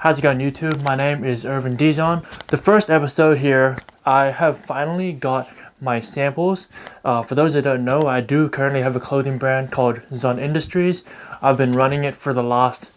How's it going, YouTube? My name is Irvin Dizon. The first episode here, I have finally got my samples. For those that don't know, I do currently have a clothing brand called Zon Industries. I've been running it for the last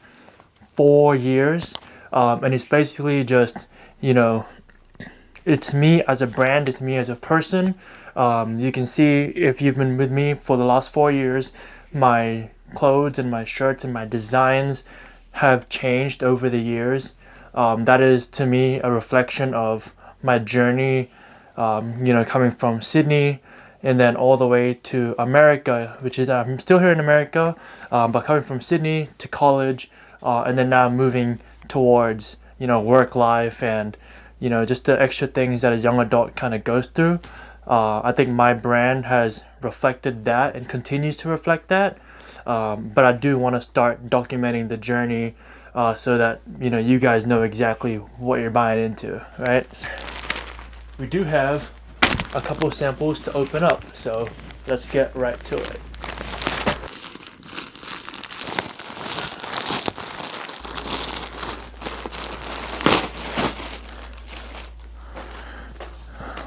4 years, and it's basically just, it's me as a brand, it's me as a person. You can see, if you've been with me for the last 4 years, my clothes and my shirts and my designs have changed over the years. That is, to me, a reflection of my journey, coming from Sydney and then all the way to America, which is, I'm still here in America, but coming from Sydney to college, and then now moving towards, work life and, just the extra things that a young adult kind of goes through. I think my brand has reflected that and continues to reflect that. But I do want to start documenting the journey, so that you guys know exactly what you're buying into, right? We do have a couple of samples to open up, so let's get right to it.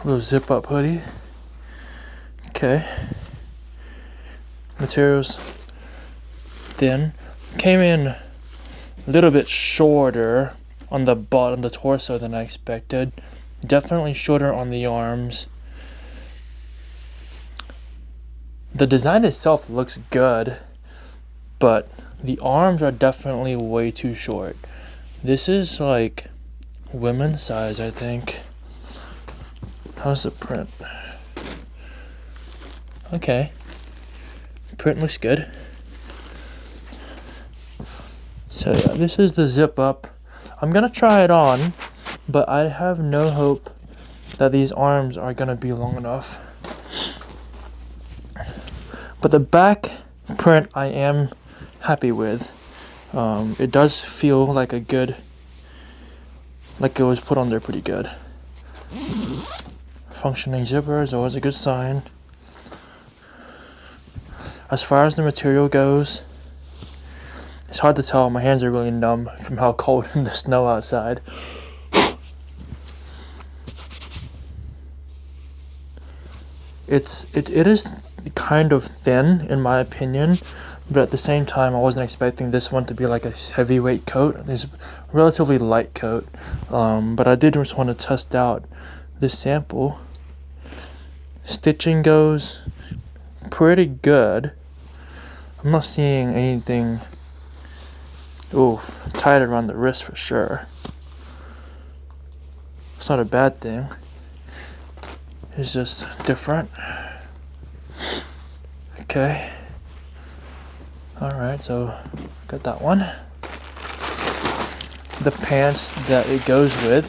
Little zip up hoodie. Okay. Materials thin. Came in a little bit shorter on the bottom, the torso, than I expected. Definitely shorter on the arms. The design itself looks good, but the arms are definitely way too short. This is like women's size, I think. How's the print? Okay. Print looks good. So yeah, this is the zip up. I'm gonna try it on, but I have no hope that these arms are gonna be long enough. But the back print I am happy with. It does feel like it was put on there pretty good. Functioning zipper is always a good sign. As far as the material goes, it's hard to tell. My hands are really numb from how cold the snow outside. It is kind of thin in my opinion, but at the same time I wasn't expecting this one to be like a heavyweight coat. It's a relatively light coat, but I did just want to test out this sample. Stitching goes pretty good. I'm not seeing anything tight around the wrist for sure. It's not a bad thing. It's just different. Okay. Alright, so got that one. The pants that it goes with.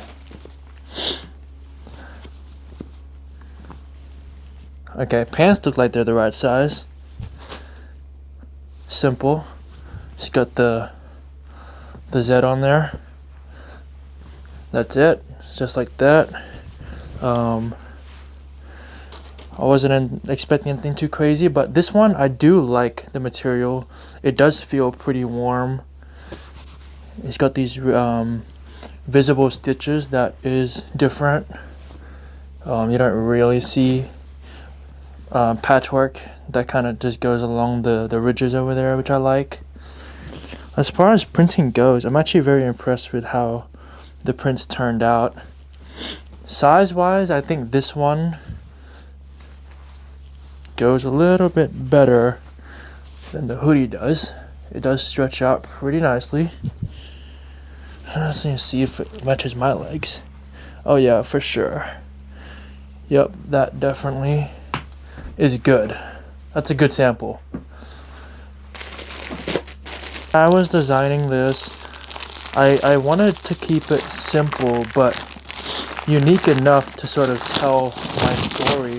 Okay, pants look like they're the right size. Simple. Just got the Z on there. That's it. It's just like that. I wasn't expecting anything too crazy, but this one I do like the material. It does feel pretty warm. It's got these visible stitches that is different. You don't really see patchwork that kind of just goes along the ridges over there, which I like. As far as printing goes, I'm actually very impressed with how the prints turned out. Size wise, I think this one goes a little bit better than the hoodie does. It does stretch out pretty nicely. Let's see if it matches my legs. Oh yeah, for sure. Yep, that definitely is good. That's a good sample. I was designing this. I wanted to keep it simple but unique enough to sort of tell my story,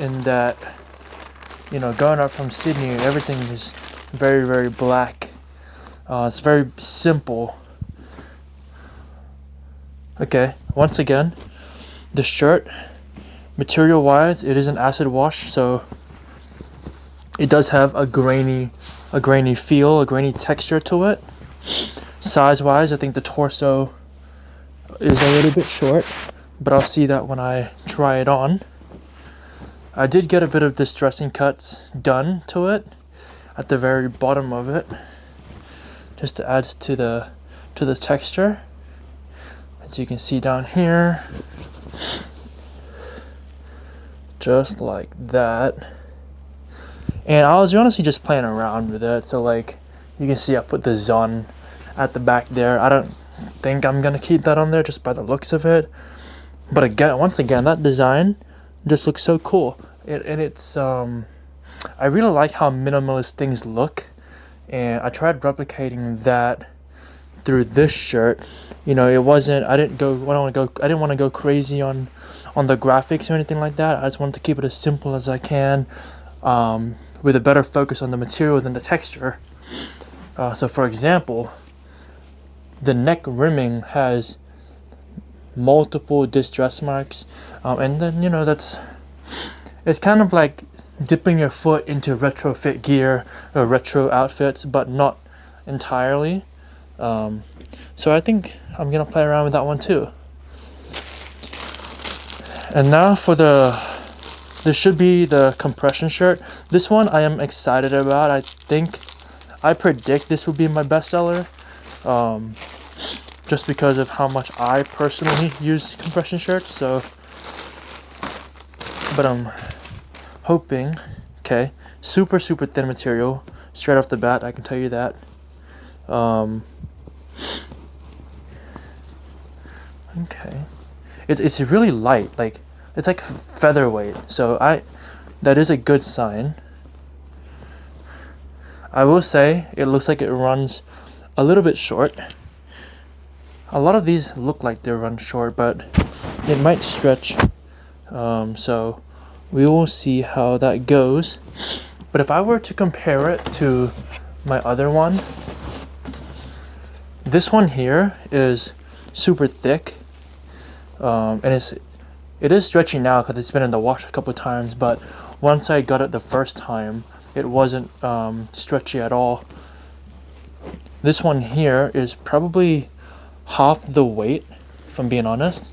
in that, growing up from Sydney, everything is very, very black. It's very simple. Okay, once again, the shirt, material wise, it is an acid wash, so it does have a grainy feel, a grainy texture to it. size wise, I think the torso is a little bit short, but I'll see that when I try it on. I did get a bit of distressing cuts done to it at the very bottom of it, just to add to the texture. As you can see down here, just like that. And I was honestly just playing around with it. So like you can see I put the Zon at the back there. I don't think I'm gonna keep that on there just by the looks of it. But again, once again, that design just looks so cool. And it's I really like how minimalist things look. And I tried replicating that through this shirt. You know, it wasn't, I didn't want to go crazy on the graphics or anything like that. I just wanted to keep it as simple as I can, with a better focus on the material than the texture. So for example, the neck rimming has multiple distress marks, and then, you know, it's kind of like dipping your foot into retrofit gear or retro outfits, but not entirely. So I think I'm gonna play around with that one too. And now for this should be the compression shirt. This one I am excited about. I predict this will be my bestseller, just because of how much I personally use compression shirts. So, but I'm hoping. Okay, super thin material straight off the bat, I can tell you that. Okay, it's really light, like it's like featherweight, so that is a good sign. I will say it looks like it runs a little bit short. A lot of these look like they run short, but it might stretch, so we will see how that goes. But if I were to compare it to my other one, this one here is super thick, and it is stretchy now because it's been in the wash a couple times, but once I got it the first time, it wasn't stretchy at all. This one here is probably half the weight, if I'm being honest.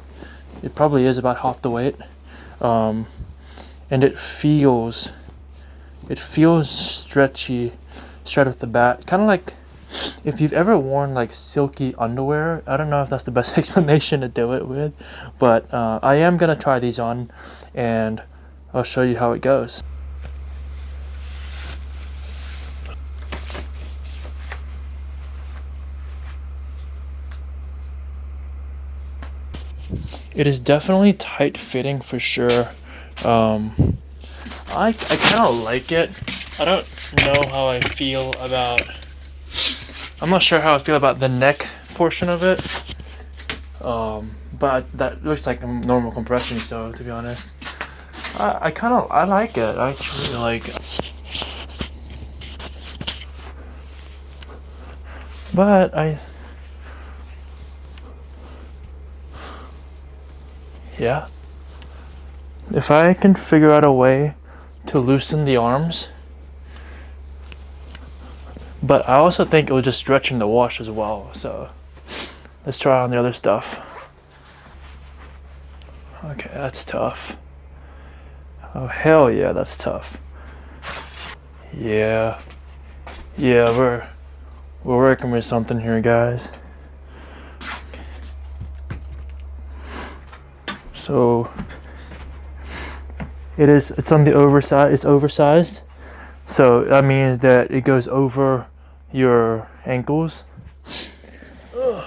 It probably is about half the weight, and it feels stretchy straight off the bat, kind of like if you've ever worn like silky underwear. I don't know if that's the best explanation to do it with, but I am gonna try these on and I'll show you how it goes. It is definitely tight fitting for sure. I kind of like it. I don't know how I feel about, I'm not sure how I feel about the neck portion of it, but that looks like a normal compression, so to be honest, I like it. I actually like it. But yeah, if I can figure out a way to loosen the arms, but I also think it will just stretch in the wash as well. So let's try on the other stuff. Okay, that's tough. Oh hell yeah, that's tough. Yeah, we're working with something here, guys. So it's on the oversized, it's oversized. So that means that it goes over your ankles. Ugh.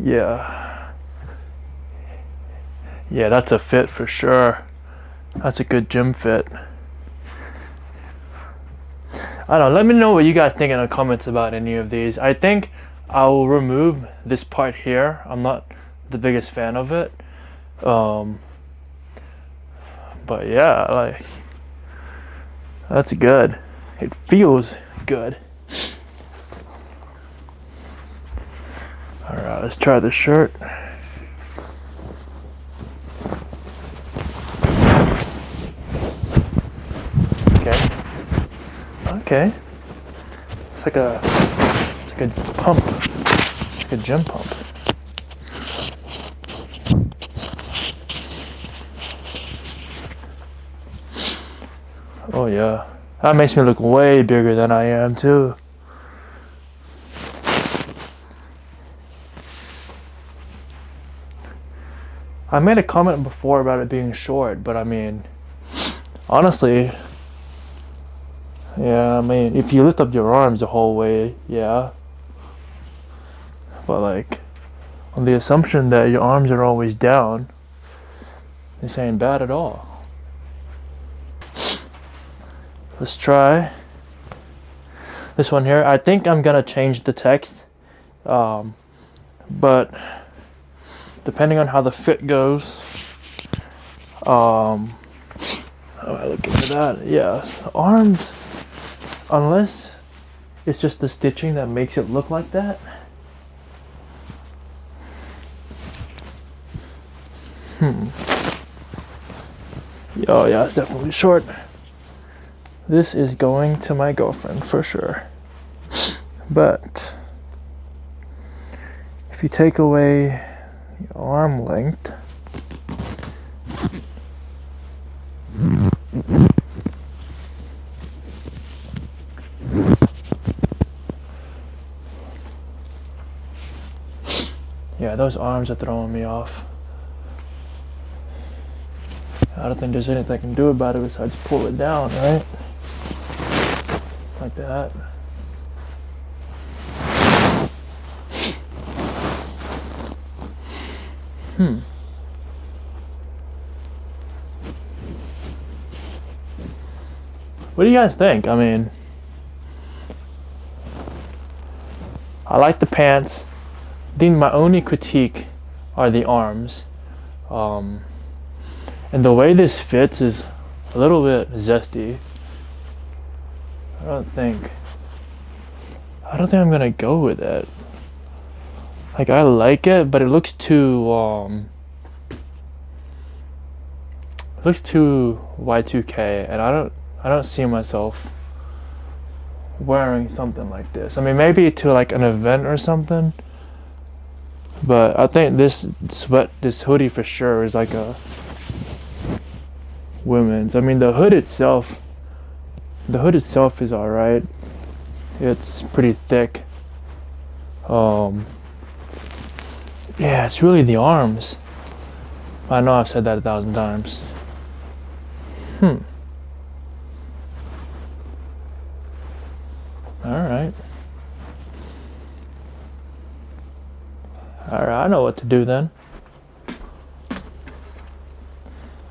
Yeah, that's a fit for sure. That's a good gym fit. I don't know, let me know what you guys think in the comments about any of these. I think I will remove this part here. I'm not the biggest fan of it. But yeah, like, that's good. It feels good. Alright, let's try the shirt. Okay. it's like a pump. It's like a gym pump. Oh yeah. That makes me look way bigger than I am too. I made a comment before about it being short, but I mean, honestly, yeah, I mean, if you lift up your arms the whole way, yeah. But like, on the assumption that your arms are always down, this ain't bad at all. Let's try this one here. I think I'm gonna change the text, but depending on how the fit goes, how do I look into that? Yeah, arms, unless it's just the stitching that makes it look like that. Oh yeah, it's definitely short. This is going to my girlfriend for sure. But if you take away the arm length, yeah, those arms are throwing me off. I don't think there's anything I can do about it besides pull it down, right? Like that. What do you guys think? I mean, I like the pants. I think my only critique are the arms. And the way this fits is a little bit zesty. I don't think I'm gonna go with it. Like, I like it, but it looks too Y2K, and I don't see myself wearing something like this. I mean, maybe to like an event or something, but I think this hoodie for sure is like a women's. I mean, the hood itself is all right. It's pretty thick. Yeah, it's really the arms. I know I've said that 1,000 times. Alright, I know what to do then.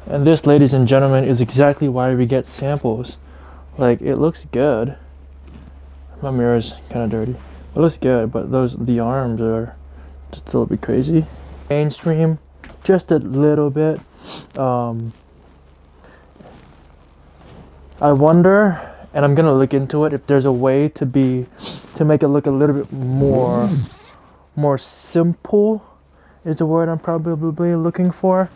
And this, ladies and gentlemen, is exactly why we get samples. Like, it looks good. My mirror's kind of dirty. It looks good, but the arms are just a little bit crazy. Mainstream, just a little bit. I wonder, and I'm gonna look into it, if there's a way to make it look a little bit more simple, is the word I'm probably looking for.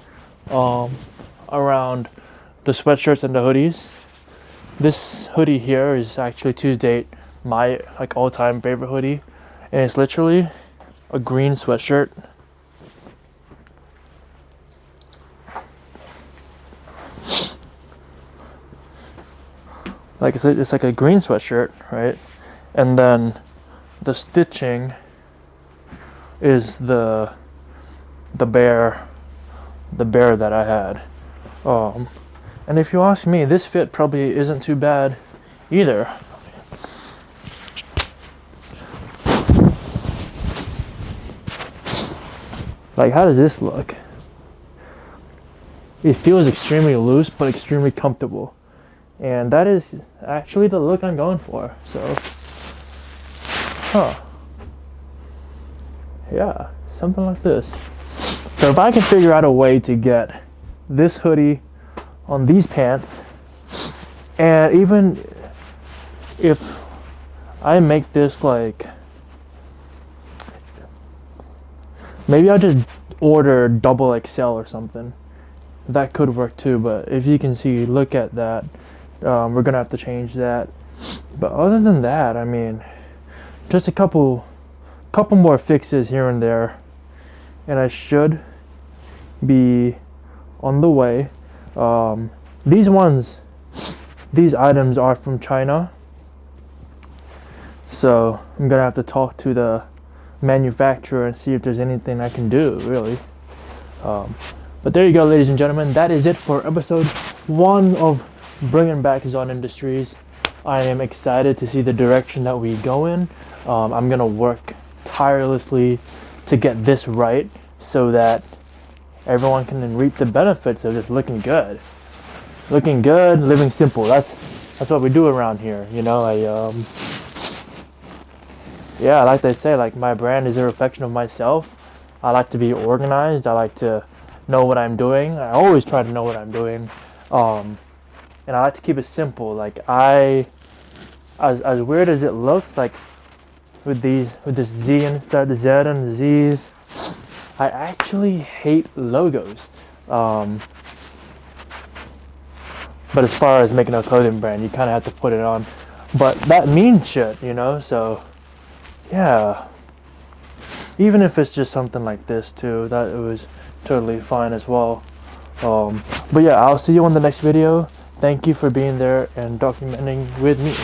Around the sweatshirts and the hoodies. This hoodie here is actually, to date, my like all-time favorite hoodie, and it's literally a green sweatshirt. Like, it's like a green sweatshirt, right? And then the stitching is the bear that I had. And if you ask me, this fit probably isn't too bad either. Like, how does this look? It feels extremely loose, but extremely comfortable. And that is actually the look I'm going for. So, yeah, something like this. So if I can figure out a way to get this hoodie on these pants, and even if I make this like, maybe I'll just order double XL or something. That could work too, but if you can see, look at that. We're gonna have to change that. But other than that, I mean, just a couple more fixes here and there, and I should be on the way. These items are from China, so I'm gonna have to talk to the manufacturer and see if there's anything I can do, really. But there you go, ladies and gentlemen. That is it for episode 1 of bringing back Zon Industries. I am excited to see the direction that we go in. I'm gonna work tirelessly to get this right so that everyone can reap the benefits of just looking good, living simple. That's what we do around here, you know. Yeah, like they say, like, my brand is a reflection of myself. I like to be organized. I like to know what I'm doing. I always try to know what I'm doing, and I like to keep it simple. Like, as weird as it looks, like with this Z instead, the Z and the Z's, I actually hate logos. But as far as making a clothing brand, you kind of have to put it on. But that means shit, you know. So yeah, even if it's just something like this too, that it was totally fine as well. But yeah, I'll see you on the next video. Thank you for being there and documenting with me.